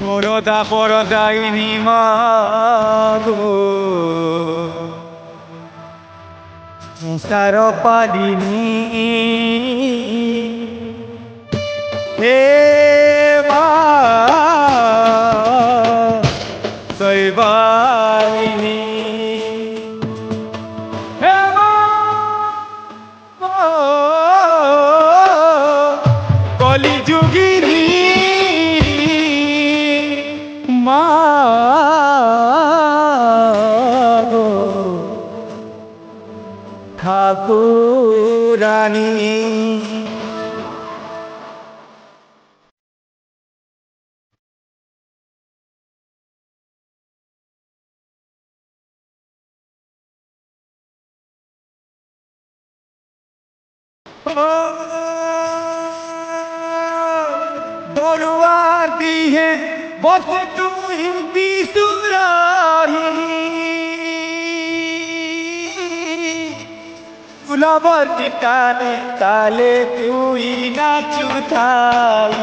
পরদা পরদাইনি মাগো তার পালিনি হে মা সৈবালিনী হে মা কলিযুগিনী মা গো ঠাকুরানী বড়ুয়ার দিয়ে বসে তুই বিসুরাহি গুলাবর কানে তালে তুই নাচু থাই